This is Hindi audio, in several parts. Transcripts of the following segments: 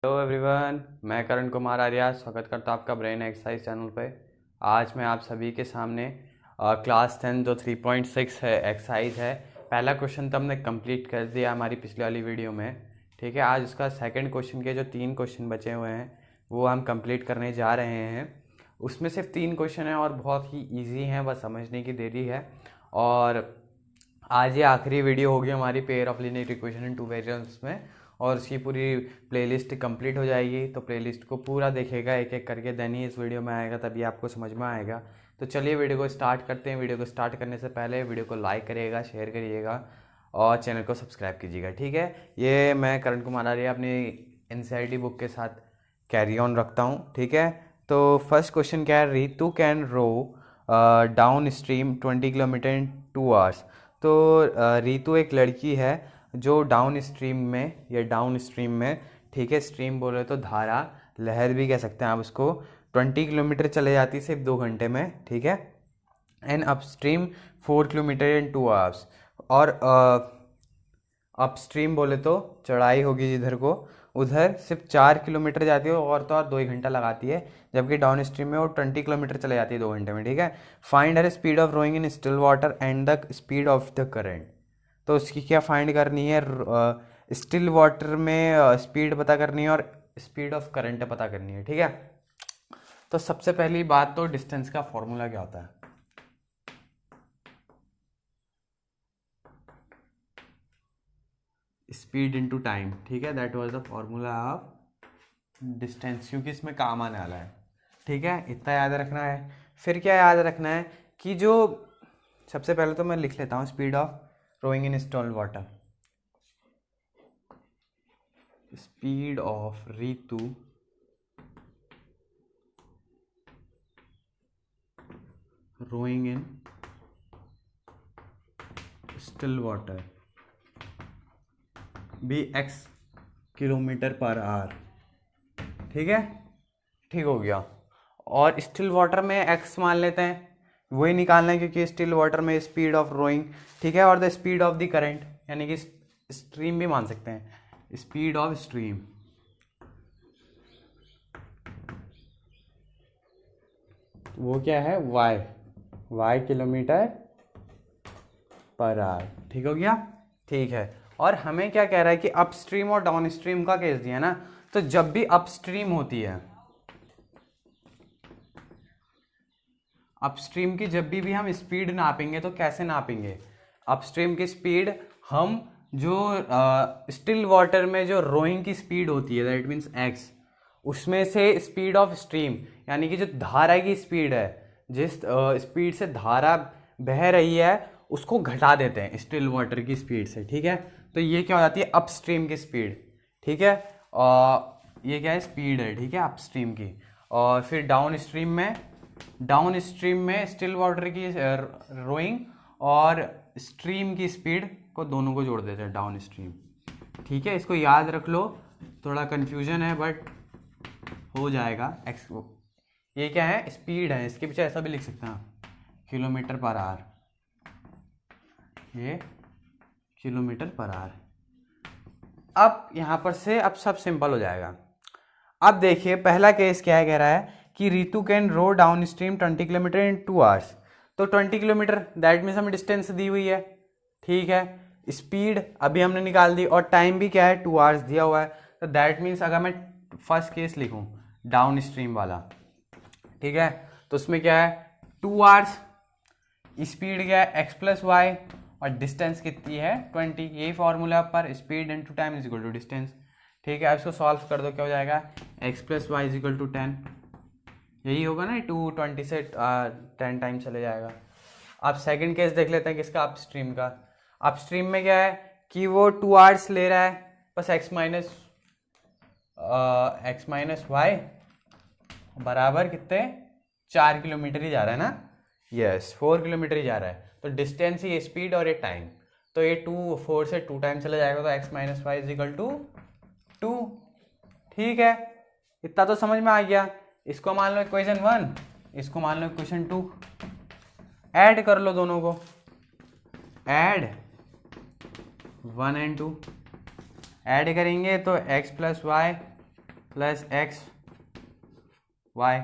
हेलो एवरीवन, मैं करण कुमार आर्या स्वागत करता हूँ आपका ब्रेन एक्सरसाइज चैनल पे। आज मैं आप सभी के सामने क्लास 10 जो 3.6 है एक्सरसाइज है। पहला क्वेश्चन तो हमने कंप्लीट कर दिया हमारी पिछले वाली वीडियो में। ठीक है, आज उसका सेकंड क्वेश्चन के जो 3 क्वेश्चन बचे हुए हैं वो हम कंप्लीट करने जा रहे हैं। उसमें सिर्फ 3 क्वेश्चन हैं और बहुत ही ईजी हैं, बस समझने की देरी है। और आज ये आखिरी वीडियो होगी हमारी pair of linear equation in two variables में, और उसकी पूरी प्लेलिस्ट कंप्लीट हो जाएगी। तो प्लेलिस्ट को पूरा देखेगा एक एक करके, देन ही इस वीडियो में आएगा, तभी आपको समझ में आएगा। तो चलिए वीडियो को स्टार्ट करते हैं। वीडियो को स्टार्ट करने से पहले वीडियो को लाइक करिएगा, शेयर करिएगा और चैनल को सब्सक्राइब कीजिएगा। ठीक है, ये मैं करण कुमार आर्य अपनी एनसीईआरटी बुक के साथ कैरी ऑन रखता हूँ। ठीक है, तो फर्स्ट क्वेश्चन क्या है, Ritu can row downstream 20 kilometre in 2 hours. तो रितु एक लड़की है जो डाउन स्ट्रीम में या डाउन स्ट्रीम में, ठीक है, स्ट्रीम बोले तो धारा, लहर भी कह सकते हैं आप उसको, 20 किलोमीटर चले जाती है सिर्फ 2 घंटे में। ठीक है, and upstream 4 kilometre in 2 hours. और अपस्ट्रीम बोले तो चढ़ाई होगी जिधर को, उधर सिर्फ 4 किलोमीटर जाती है और तो और 2 घंटा लगाती है, जबकि डाउन स्ट्रीम में वो 20 किलोमीटर चले जाती है 2 घंटे में। ठीक है, find her speed of rowing in still water and the speed of the current. तो उसकी क्या फाइंड करनी है, स्टिल वाटर में स्पीड पता करनी है और स्पीड ऑफ करंट पता करनी है। ठीक है, तो सबसे पहली बात तो डिस्टेंस का फॉर्मूला क्या होता है, स्पीड इनटू टाइम। ठीक है, that was the formula of distance, क्योंकि इसमें काम आने वाला है। ठीक है, इतना याद रखना है। फिर क्या याद रखना है कि जो सबसे पहले तो मैं लिख लेता हूँ speed of rowing in still water, speed of Ritu rowing in still water be x kilometre per hour. ठीक है, ठीक हो गया। और स्टिल वाटर में x मान लेते हैं, वही निकालना है क्योंकि स्टिल वाटर में स्पीड ऑफ रोइंग। ठीक है, और the speed of the current, यानी कि स्ट्रीम भी मान सकते हैं, स्पीड ऑफ स्ट्रीम। वो क्या है, y किलोमीटर पर आवर। ठीक हो गया, ठीक है। और हमें क्या कह रहा है कि अपस्ट्रीम और डाउनस्ट्रीम का केस दिया ना, तो जब भी अपस्ट्रीम होती है, अपस्ट्रीम की जब भी हम स्पीड नापेंगे तो कैसे नापेंगे, अपस्ट्रीम की स्पीड हम जो स्टिल वाटर में जो रोइंग की स्पीड होती है, दैट मीन्स x, उसमें से स्पीड ऑफ स्ट्रीम, यानी कि जो धारा की स्पीड है, जिस स्पीड से धारा बह रही है उसको घटा देते हैं स्टिल वाटर की स्पीड से। ठीक है, तो ये क्या हो जाती है, अपस्ट्रीम की स्पीड। ठीक है, ये क्या है, स्पीड है। ठीक है, अपस्ट्रीम की। और फिर डाउन स्ट्रीम में स्टिल वाटर की रोइंग और स्ट्रीम की स्पीड को, दोनों को जोड़ देते हैं, डाउन स्ट्रीम। ठीक है, इसको याद रख लो, थोड़ा कंफ्यूजन है बट हो जाएगा। ये क्या है, स्पीड है, इसके पीछे ऐसा भी लिख सकते हैं किलोमीटर पर आवर, ये किलोमीटर पर आवर। अब यहां पर से अब सब सिंपल हो जाएगा। अब देखिए पहला केस क्या है, कह रहा है कि Ritu can row downstream 20 kilometre in 2 hours. तो 20 किलोमीटर दैट मीन्स हमें डिस्टेंस दी हुई है। ठीक है, स्पीड अभी हमने निकाल दी और टाइम भी क्या है, 2 आवर्स दिया हुआ है। तो दैट मीन्स अगर मैं फर्स्ट केस लिखूं डाउन स्ट्रीम वाला, ठीक है, तो उसमें क्या है, 2 आवर्स, स्पीड क्या है x प्लस वाई, और डिस्टेंस कितनी है 20। यही फॉर्मूला पर speed into time is equal to distance. ठीक है, अब इसको सॉल्व कर दो, क्या हो जाएगा, x plus y is equal to 10। यही होगा ना, 220 से 10 टाइम चले जाएगा। अब सेकंड केस देख लेते हैं किसका, अपस्ट्रीम का। अपस्ट्रीम में क्या है कि वो 2 आवर्स ले रहा है, बस x माइनस वाई बराबर कितने, 4 किलोमीटर ही जा रहा है ना, यस 4 किलोमीटर ही जा रहा है। तो डिस्टेंस ही स्पीड और ये टाइम, तो ये 4 से 2 टाइम चला जाएगा, तो x minus y is equal to 2। ठीक है, इतना तो समझ में आ गया। इसको मान लो इक्वेशन 1, इसको मान लो इक्वेशन 2, ऐड कर लो दोनों को, ऐड 1 एंड 2, ऐड करेंगे तो x plus y plus x y,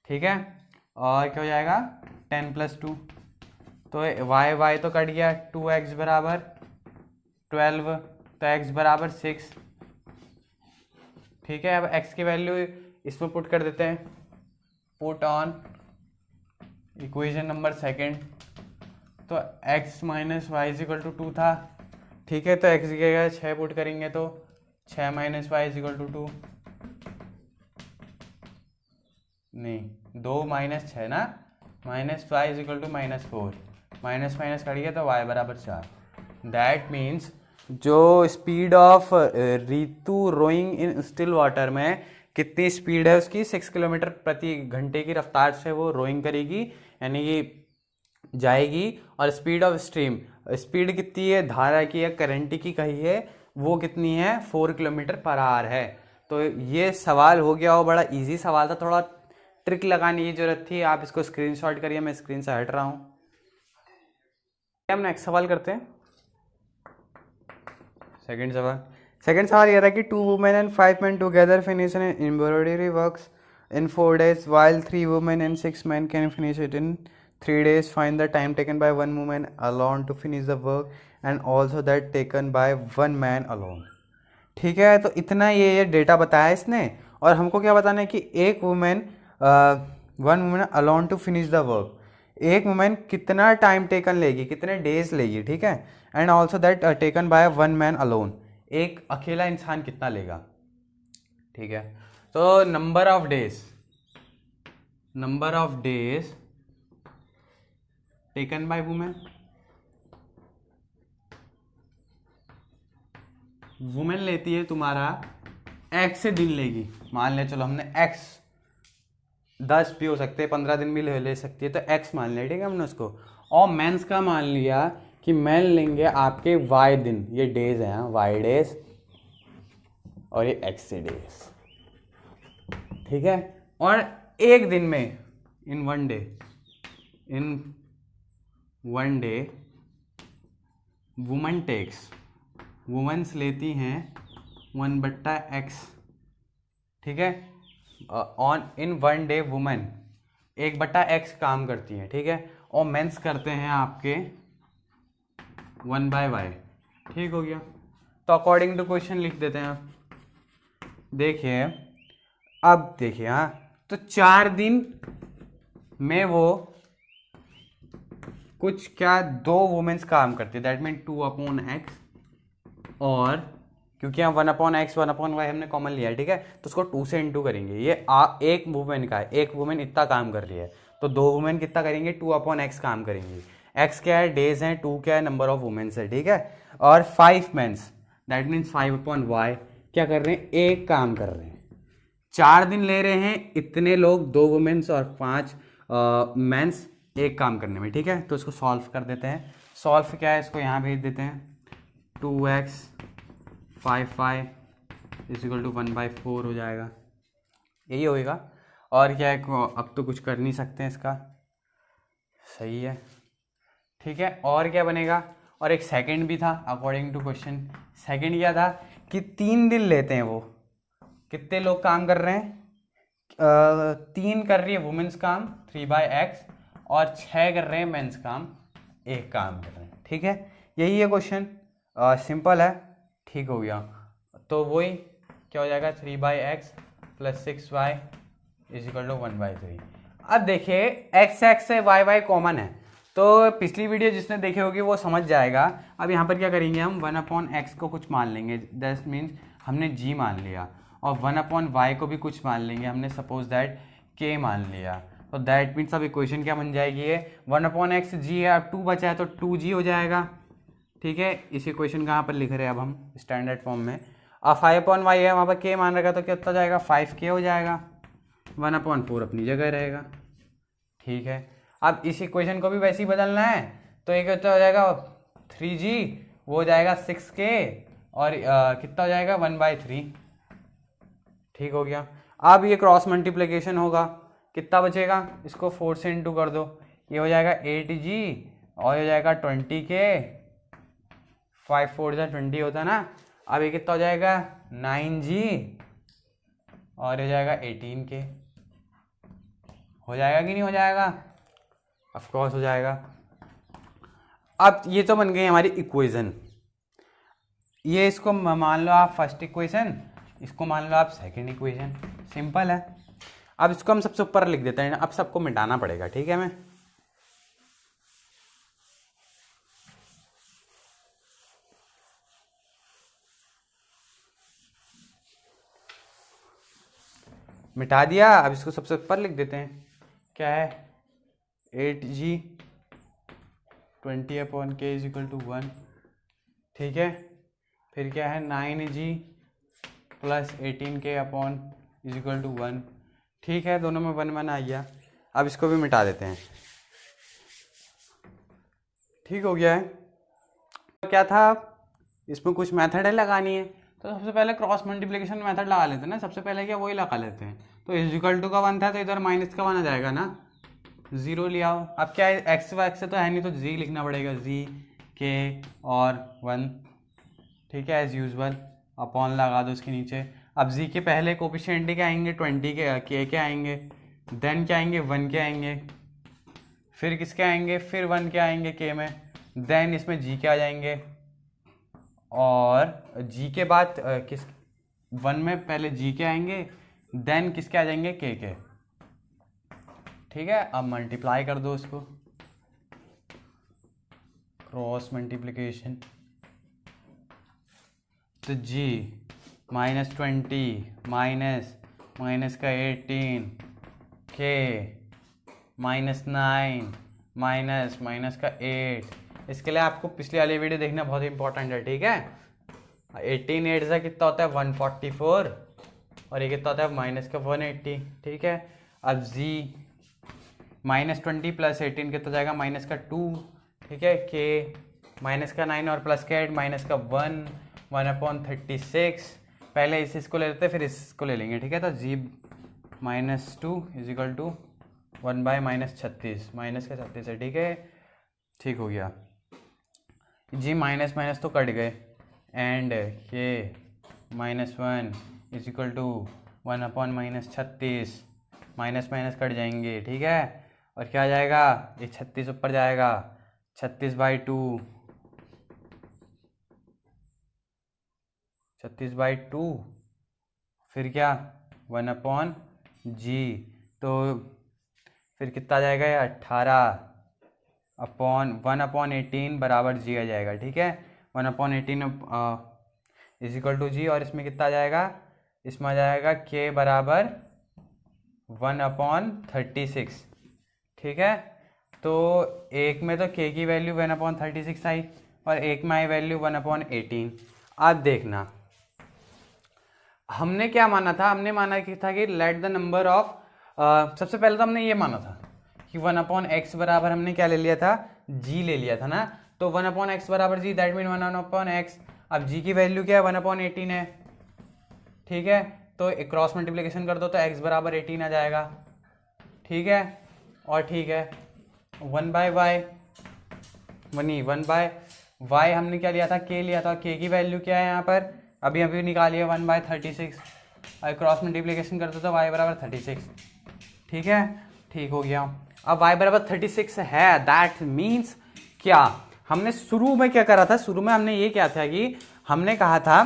ठीक है। और क्या हो जाएगा 10 + 2, तो वाई वाई तो कट गया, 2x बराबर 12, तो x बराबर 6, ठीक है। अब x की वैल्यू इसमें पुट कर देते हैं, put on equation number second, तो x - y = 2 था, ठीक है। तो x की जगह 6 पुट करेंगे तो 6 - y = 2, नहीं 2 - 6 ना, -y = -4, माइनस माइनस करिए तो y बराबर 4। दैट मीन्स जो speed of Ritu rowing in still water में कितनी स्पीड है उसकी, 6 किलोमीटर प्रति घंटे की रफ्तार से वो रोइंग करेगी, यानी कि जाएगी। और स्पीड ऑफ स्ट्रीम, स्पीड कितनी है धारा की या करंट की कही है, वो कितनी है 4 km/h है। तो ये सवाल हो गया, वो बड़ा इजी सवाल था, थोड़ा ट्रिक लगाने की जरूरत थी। आप इसको स्क्रीनशॉट करिए, मैं स्क्रीन से हट रहा हूँ। हम नेक्स्ट सवाल करते हैं। सेकंड सवाल ये रहा कि 2 women and 5 men together finish an embroidery works in 4 days while 3 women and 6 men can finish it in 3 days. Find the time taken by 1 woman alone to finish the work and also that taken by 1 man alone. ठीक है, तो इतना ये डेटा बताया इसने, और हमको क्या बताना है कि एक women 1 woman alone to finish the work, एक वुमेन कितना टाइम टेकन लेगी, कितने डेज लेगी, ठीक है। And also that taken by 1 man alone, एक अकेला इंसान कितना लेगा, ठीक है। तो number of days taken by women, women लेती है तुम्हारा x से दिन लेगी, मान ले चलो हमने x 10 भी हो सकते हैं, 15 दिन भी ले सकती है, तो x मान लिया, ठीक है हमने उसको। और मेंस का मान लिया कि मैन लेंगे आपके y दिन, ये डेज हैं y डेज, और ये x से डेज, ठीक है। और एक दिन में इन वन डे वुमेन्स लेती हैं 1/x, ठीक है। On in 1 day women 1/x काम करती हैं, ठीक है। और मेंस करते हैं आपके 1/y, ठीक हो गया। तो अकॉर्डिंग टू क्वेश्चन लिख देते हैं आप। देखिए अब देखिए, हाँ, तो 4 दिन में वो कुछ क्या 2 वुमेन्स काम करती है, दैट मीन 2/x, और क्योंकि हम 1/x 1/y हमने कॉमन लिया है, ठीक है, तो उसको 2 से इंटू करेंगे। ये एक वुमेन का है, एक वुमेन इतना काम कर रही है, तो 2 वुमेन कितना करेंगे 2/x काम करेंगे। x क्या है डेज हैं, 2 क्या है नंबर ऑफ वुमेन्स है, ठीक है। और 5 मेंस दैट मीन्स 5/y क्या कर रहे हैं, एक काम कर रहे हैं। 4 दिन ले रहे हैं इतने लोग, 2 वुमेन्स और 5 मेंस एक काम करने में, ठीक है। तो इसको सॉल्व कर देते हैं। सॉल्व क्या है, इसको यहाँ भेज देते हैं, 2x 5y = 1/4 हो जाएगा, यही होएगा। और क्या है, अब तो कुछ कर नहीं सकते हैं इसका, सही है, ठीक है। और क्या बनेगा, और एक सेकंड भी था अकॉर्डिंग टू क्वेश्चन। सेकंड क्या था कि 3 दिन लेते हैं वो, कितने लोग काम कर रहे हैं, 3 कर रही है वुमेन्स काम 3/x, और 6 कर रहे हैं मेंस काम, एक काम कर रहे हैं, ठीक है। यही है क्वेश्चन, सिंपल है, ठीक हो गया। तो वही क्या हो जाएगा 3/x + 6y = 1/3। अब देखिए x से y कॉमन है, तो पिछली वीडियो जिसने देखे होगी वो समझ जाएगा। अब यहाँ पर क्या करेंगे हम 1/x को कुछ मान लेंगे, दैट मीन्स हमने g मान लिया, और 1/y को भी कुछ मान लेंगे, हमने सपोज दैट k मान लिया। तो दैट मीन्स अब इक्वेशन क्या बन जाएगी, ये 1/x g है, अब 2 बचा है तो 2g हो जाएगा, ठीक है। इस इक्वेशन का यहाँ पर लिख रहे हैं अब हम स्टैंडर्ड फॉर्म में। अब 5/y है, वहाँ पर k मान रखा तो क्या होता जाएगा 5k हो जाएगा, 1/4 अपनी जगह रहेगा, ठीक है। अब इस इक्वेशन को भी वैसे ही बदलना है, तो एक हो जाएगा 3g, वो हो जाएगा 6k, और कितना हो जाएगा 1/3, ठीक हो गया। अब ये क्रॉस मल्टीप्लिकेशन होगा, कितना बचेगा, इसको 4 से इंटू कर दो, ये हो जाएगा 8g, और हो जाएगा 20k, 5 4 20 होता है ना। अब ये कितना हो जाएगा 9g, और हो जाएगा 18k। हो जाएगा कि नहीं हो जाएगा? ऑफ कोर्स हो जाएगा। अब ये तो बन गई हमारी इक्वेशन। ये इसको मान लो आप फर्स्ट इक्वेशन, इसको मान लो आप सेकंड इक्वेशन। सिंपल है। अब इसको हम सबसे ऊपर लिख देते हैं। अब सबको मिटाना पड़ेगा, ठीक है? मैं मिटा दिया। अब इसको सबसे ऊपर लिख देते हैं। क्या है? 8g 20/k = 1। ठीक है। फिर क्या है? 9g + 18k = 1। ठीक है, दोनों में 1 1 आ गया। अब इसको भी मिटा देते हैं। ठीक हो गया है। क्या था? इसमें कुछ मेथड है लगानी है, तो सबसे पहले क्रॉस मल्टीप्लिकेशन मेथड लगा लेते हैं ना। सबसे पहले क्या वही लगा लेते हैं। तो = का 1 था, तो इधर माइनस का 1 आ जाएगा ना, 0 ले आओ। अब क्या है? एक्स से तो है नहीं, तो जी लिखना पड़ेगा, जी के और 1। ठीक है, एज यूजल अपॉन लगा दो उसके नीचे। अब जी के पहले कोफिशिएंट क्या आएंगे? 20 के आएंगे, देन क्या आएंगे? 1 के आएंगे, फिर किसके आएंगे? फिर 1 के आएंगे के में, देन इसमें जी के आ जाएंगे। और जी के बाद किस 1 में पहले जी के आएंगे, देन किसके आ जाएंगे? के। ठीक है। अब मल्टीप्लाई कर दो इसको, क्रॉस मल्टीप्लिकेशन। तो जी -20 माइनस का 18 के -9 माइनस का 8। इसके लिए आपको पिछली वाली वीडियो देखना बहुत इंपॉर्टेंट है। ठीक है। 18 8 से कितना होता है? 144, और ये कितना होता है? -180। ठीक है। अब जी -20 + 18 कितना जाएगा? -2। ठीक है। के -9 और +8 -1/36। पहले इसको ले लेते, फिर इसको ले लेंगे। ठीक है। तो जी -2 = 1/-36, माइनस का 36 है। ठीक है। ठीक हो गया। जी माइनस तो कट गए, एंड के -1 = 1/-36, माइनस कट जाएंगे। ठीक है। और क्या आ जाएगा? ये 36 ऊपर जाएगा, 36/2, 36/2। फिर क्या? 1/g। तो फिर कितना आ जाएगा? ये 18/1/18 बराबर जी आ जाएगा। ठीक है। 1/18 = जी, और इसमें कितना आ जाएगा? इसमें आ जाएगा के बराबर 1/36। ठीक है। तो एक में तो के की वैल्यू 1/36 आई, और एक में आई वैल्यू 1/18। अब देखना, हमने क्या माना था? हमने माना कि था कि लेट द नंबर ऑफ, सबसे पहले तो हमने ये माना था कि 1/x बराबर हमने क्या ले लिया था? g ले लिया था ना। तो 1/x बराबर g, दैट मीन 1/x। अब g की वैल्यू क्या है? 1/18 है। ठीक है। तो एक क्रॉस मल्टीप्लिकेशन कर दो तो x बराबर 18 आ जाएगा। ठीक है। और ठीक है, 1/y 1/y हमने क्या लिया था? k लिया था। k की वैल्यू क्या है यहाँ पर? अभी निकालिए, 1/36। और क्रॉस मल्टीप्लिकेशन करते तो y बराबर 36। ठीक है। ठीक हो गया। अब y बराबर 36 है, दैट मीन्स क्या? हमने शुरू में क्या करा था? शुरू में हमने ये क्या था कि हमने कहा था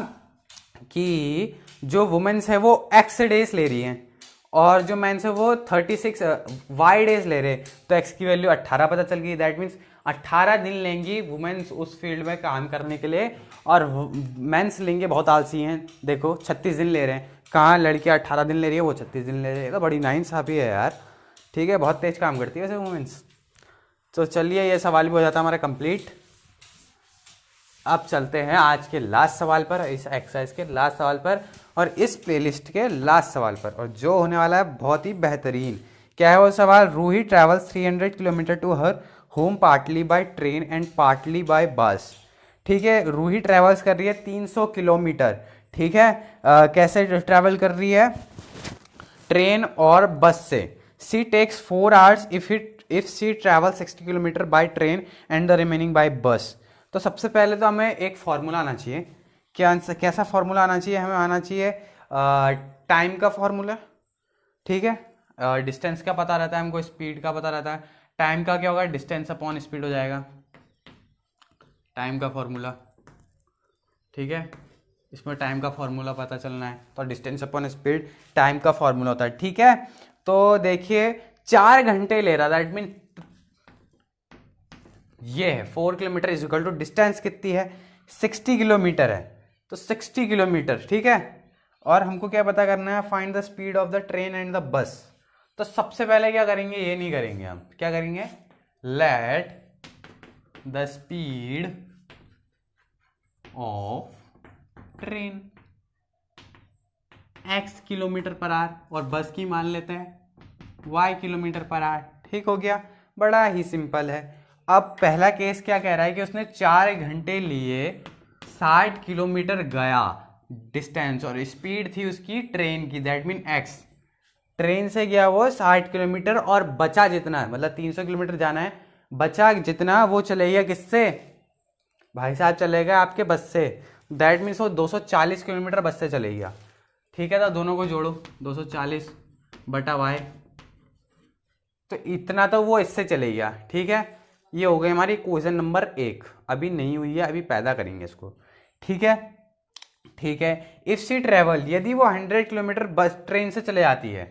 कि जो वुमेन्स है वो x डेज ले रही हैं, और जो मेंस है वो 36 y डेज ले रहे हैं। तो x की वैल्यू 18 पता चल गई। दैट मीन्स 18 दिन लेंगी वुमेन्स उस फील्ड में काम करने के लिए, और मेंस लेंगे, बहुत आलसी हैं, देखो 36 दिन ले रहे हैं। कहाँ लड़कियाँ 18 दिन ले रही है, वो 36 दिन ले रही है। तो बड़ी नाइंसाफ़ी है यार। ठीक है, बहुत तेज काम करती है वैसे वुमेन्स। तो चलिए, ये सवाल भी हो जाता है हमारा कंप्लीट। अब चलते हैं आज के लास्ट सवाल पर, इस एक्सरसाइज के लास्ट सवाल पर, और इस प्लेलिस्ट के लास्ट सवाल पर, और जो होने वाला है बहुत ही बेहतरीन। क्या है वो सवाल? Ruhi travels 300 kilometre to her home partly by train and partly by bus. ठीक है, रूही ट्रेवल्स कर रही है 300 किलोमीटर। ठीक है, कैसे ट्रैवल कर रही है? ट्रेन और बस से। She takes 4 hours if she travel 60 kilometre by train and the remaining by bus. तो सबसे पहले तो हमें एक फॉर्मूला आना चाहिए। कैसा फॉर्मूला आना चाहिए? हमें आना चाहिए टाइम का फॉर्मूला, ठीक है। डिस्टेंस का पता रहता है हमको, स्पीड का पता रहता है, टाइम का क्या होगा, डिस्टेंस अपॉन स्पीड हो जाएगा, टाइम का फॉर्मूला, ठीक है। इसमें टाइम का फॉर्मूला पता चलना है, तो डिस्टेंस अपॉन स्पीड टाइम का फॉर्मूला होता है, ठीक है। तो देखिए 4 घंटे ले रहा, दैट मीन ये है 4 kilometre is equal to distance कितनी है, 60 किलोमीटर है, तो 60 किलोमीटर, ठीक है। और हमको क्या पता करना है, find the speed of the train and the bus. तो सबसे पहले क्या करेंगे, ये नहीं करेंगे हम, क्या करेंगे, let the speed of train x kilometre per our और बस की मान लेते हैं y किलोमीटर पर आवर, ठीक हो गया, बड़ा ही सिंपल है। अब पहला केस क्या कह रहा है कि उसने 4 घंटे लिए, 60 किलोमीटर गया डिस्टेंस और स्पीड थी उसकी ट्रेन की, दैट मीन x, ट्रेन से गया वो 60 किलोमीटर और बचा जितना, मतलब 300 किलोमीटर जाना है, बचा जितना वो चलेगा किससे, भाई साहब चलेगा आपके बस से, दैट मीन्स वो 240 किलोमीटर बस से चलेगा, ठीक है। तो दोनों को जोड़ो, 240 बटा y, तो इतना तो वो इससे चलेगा, ठीक है। ये हो गई हमारी क्वेश्चन नंबर 1, अभी नहीं हुई है, अभी पैदा करेंगे इसको, ठीक है, ठीक है। इफ सी ट्रेवल, यदि वो 100 किलोमीटर बस ट्रेन से चले जाती है,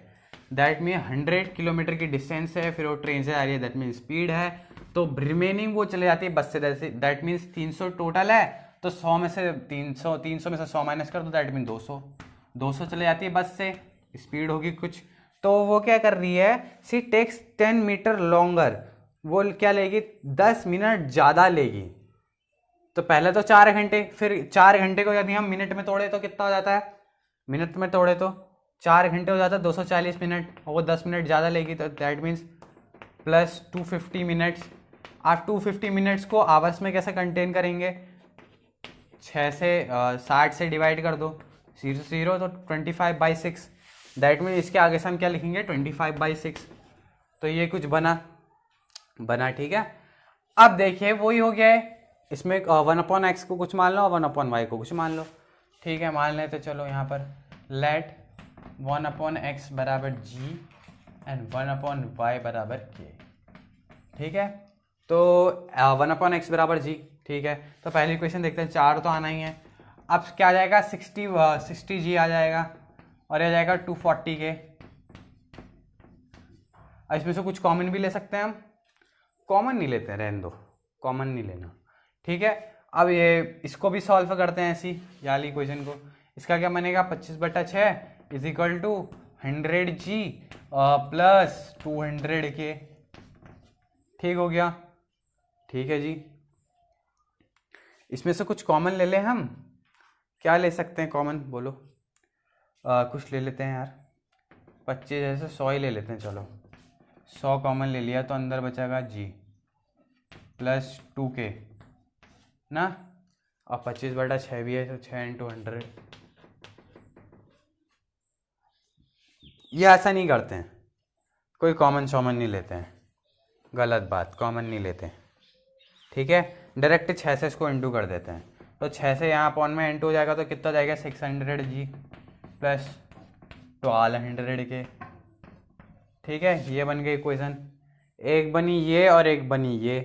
दैट मीन 100 किलोमीटर की डिस्टेंस है, फिर वो ट्रेन से आ रही है, दैट मीन स्पीड है, तो रिमेनिंग वो चले जाती है बस से, दैट मीन्स 300 टोटल है, तो 100 में से 300 में से 100 माइनस कर दो, दैट मीन 200 चले जाती है बस से, स्पीड होगी कुछ, तो वो क्या कर रही है, सी टेक्स 10 मीटर लॉन्गर, वो क्या लेगी, 10 मिनट ज़्यादा लेगी। तो पहले तो 4 घंटे, फिर 4 घंटे को यदि हम मिनट में तोड़े तो कितना हो जाता है, मिनट में तोड़े तो 4 घंटे हो जाता है 240 मिनट, और वो 10 मिनट ज़्यादा लेगी, तो दैट मीन्स प्लस 250 मिनट्स। आप 250 मिनट्स को आवर्स में कैसे कंटेन करेंगे, 6 से 60 से डिवाइड कर दो, 0 तो 25/6, दैट मीन इसके आगे से हम क्या लिखेंगे, 25/6, तो ये कुछ बना, ठीक है। अब देखिए वही हो गया है, इसमें 1/x को कुछ मान लो और 1/y को कुछ मान लो, ठीक है, मान लेते, चलो यहाँ पर लेट 1/x बराबर g एंड 1/y बराबर k, ठीक है। तो 1/x बराबर g, ठीक है। तो पहली इक्वेशन देखते हैं, 4 तो आना ही है, अब क्या आ जाएगा, 60 g आ जाएगा और आ जाएगा 240 के, इसमें से कुछ कॉमन भी ले सकते हैं हम, कॉमन नहीं लेते हैं, रहने दो, कॉमन नहीं लेना, ठीक है। अब ये इसको भी सॉल्व करते हैं ऐसी याली इक्वेशन को, इसका क्या बनेगा, 25/6 is equal to 100g plus 200 के, ठीक हो गया, ठीक है जी। इसमें से कुछ कॉमन ले लें हम, क्या ले सकते हैं कॉमन, बोलो, कुछ ले लेते हैं यार, 25 जैसे 100 ही ले लेते हैं, चलो 100 कॉमन ले लिया, तो अंदर बचेगा g प्लस 2k ना, और 25/6 भी है, तो 6 × 100, ये ऐसा नहीं करते हैं, कोई कॉमन शॉमन नहीं लेते हैं, गलत बात, कॉमन नहीं लेते, ठीक है, डायरेक्ट 6 से इसको इंटू कर देते हैं, तो 6 से यहाँ अपॉन में इंटू हो जाएगा, तो कितना जाएगा, 600g प्लस 1200 के, ठीक है। ये बन गई इक्वेशन, एक बनी ये और एक बनी ये,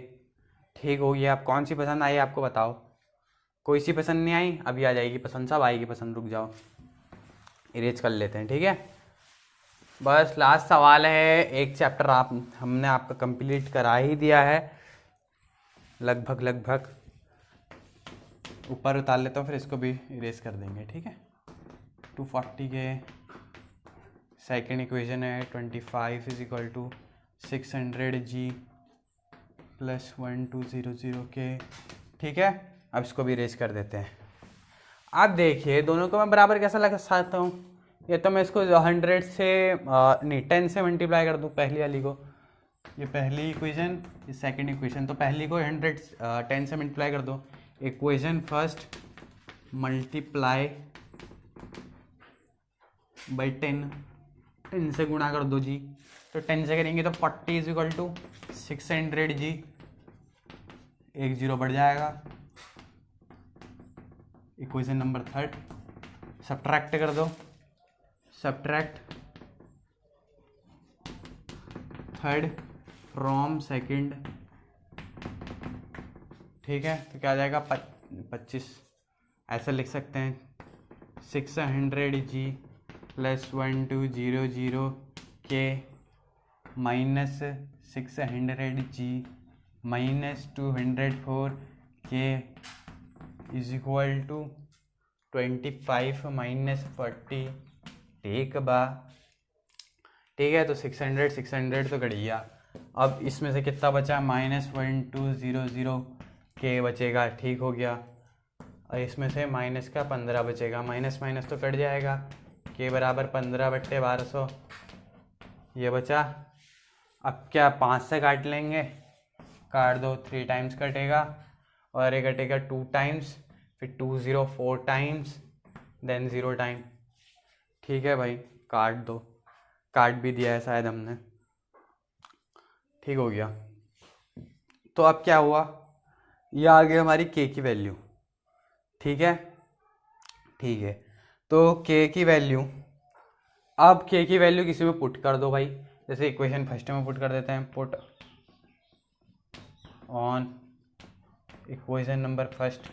ठीक हो गया। अब कौन सी पसंद आई आपको बताओ, कोई सी पसंद नहीं आई, अभी आ जाएगी पसंद, सब आएगी पसंद, रुक जाओ, इरेज कर लेते हैं, ठीक है। बस लास्ट सवाल है, एक चैप्टर हमने आपका कंप्लीट करा ही दिया है, लगभग ऊपर उतार लेता हूँ, फिर इसको भी इरेज कर देंगे, ठीक है। 240 के सेकेंड इक्वेशन है, 25 is equal to 600g plus 1200 के, ठीक है। अब इसको भी इरेज कर देते हैं। अब देखिए दोनों को मैं बराबर कैसा लगा सकता हूँ, ये तो मैं इसको 100 से नहीं 10 से मल्टीप्लाई कर दूँ, पहली वाली को, ये पहली इक्वेशन, ये सेकंड इक्वेशन, तो पहली को 10 से मल्टीप्लाई कर दो, इक्वेशन फर्स्ट मल्टीप्लाई बाई 10 से गुणा कर दो जी, तो 10 से करेंगे तो 40 इज इक्वल टू 600g, एक जीरो बढ़ जाएगा, इक्वेशन नंबर थर्ड सब्ट्रैक्ट कर दो, सब्ट्रैक्ट थर्ड फ्रॉम सेकंड, ठीक है, तो क्या आ जाएगा 25, ऐसा लिख सकते हैं 600G प्लस 1200 के माइनस 600G माइनस 204 के इज इक्वल टू 25 माइनस 40 ठीक बा, ठीक है। तो 600 तो कट गया। अब इसमें से कितना बचा, -1200 के बचेगा, ठीक हो गया। और इसमें से माइनस का 15 बचेगा, माइनस माइनस तो कट जाएगा, के बराबर 15/1200 ये बचा। अब क्या 5 से काट लेंगे, काट दो, 3 टाइम्स कटेगा और ये कटेगा 2 टाइम्स, फिर 204 टाइम्स देन 0 टाइम, ठीक है भाई, काट दो, काट भी दिया है शायद हमने, ठीक हो गया। तो अब क्या हुआ, ये आ गई हमारी के की वैल्यू, ठीक है, ठीक है। तो के की वैल्यू, अब के की वैल्यू किसी में पुट कर दो भाई, जैसे इक्वेशन फर्स्ट में पुट कर देते हैं, put on equation number first.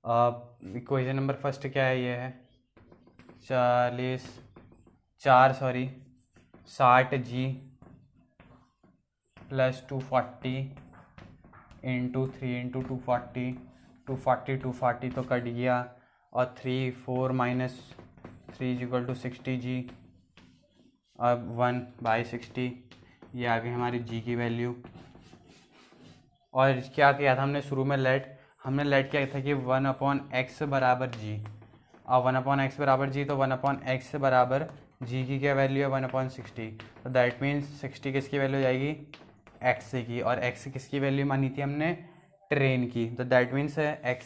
अब इक्वेशन नंबर फर्स्ट क्या है, ये है 60G प्लस 240 इंटू 3 इंटू 240, 240 तो कट गया, और 3 4 minus 3 is equal to 60G। अब 1/60, ये आ गई हमारी G की वैल्यू। और क्या किया था हमने शुरू में, हमने लेट किया था कि 1/x बराबर G, और 1/x बराबर G, तो 1/x बराबर G की क्या वैल्यू है 1/60, तो दैट मीन्स 60 किसकी वैल्यू हो जाएगी, x की, और x किसकी वैल्यू मानी थी हमने, ट्रेन की, तो दैट मीन्स x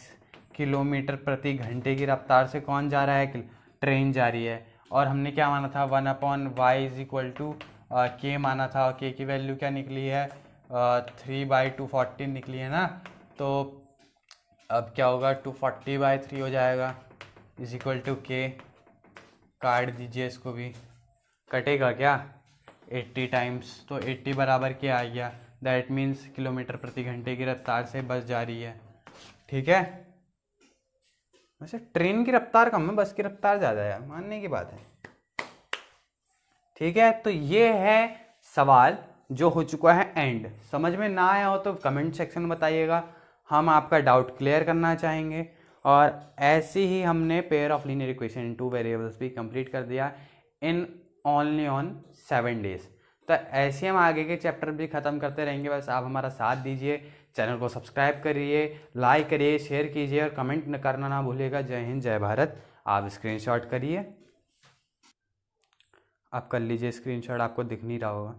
किलोमीटर प्रति घंटे की रफ्तार से कौन जा रहा है, ट्रेन जा रही है। और हमने क्या माना था, 1/y is equal to k माना था, और k की वैल्यू क्या निकली है 3/240 निकली है ना। तो अब क्या होगा, 240/3 हो जाएगा इज इक्वल टू के, काट दीजिए इसको भी, कटेगा क्या 80 टाइम्स, तो 80 बराबर क्या आ गया, दैट मीन्स किलोमीटर प्रति घंटे की रफ्तार से बस जा रही है, ठीक है। वैसे ट्रेन की रफ्तार कम है, बस की रफ्तार ज़्यादा है, मानने की बात है, ठीक है। तो ये है सवाल जो हो चुका है एंड। समझ में ना आया हो तो कमेंट सेक्शन में बताइएगा, हम आपका डाउट क्लियर करना चाहेंगे। और ऐसे ही हमने pair of linear equation in 2 variables भी कंप्लीट कर दिया इन ओनली ऑन 7 डेज। तो ऐसे हम आगे के चैप्टर भी ख़त्म करते रहेंगे, बस आप हमारा साथ दीजिए, चैनल को सब्सक्राइब करिए, लाइक करिए, शेयर कीजिए और कमेंट करना ना भूलिएगा। जय हिंद, जय भारत। आप स्क्रीनशॉट करिए, आप कर लीजिए स्क्रीनशॉट, आपको दिख नहीं रहा होगा।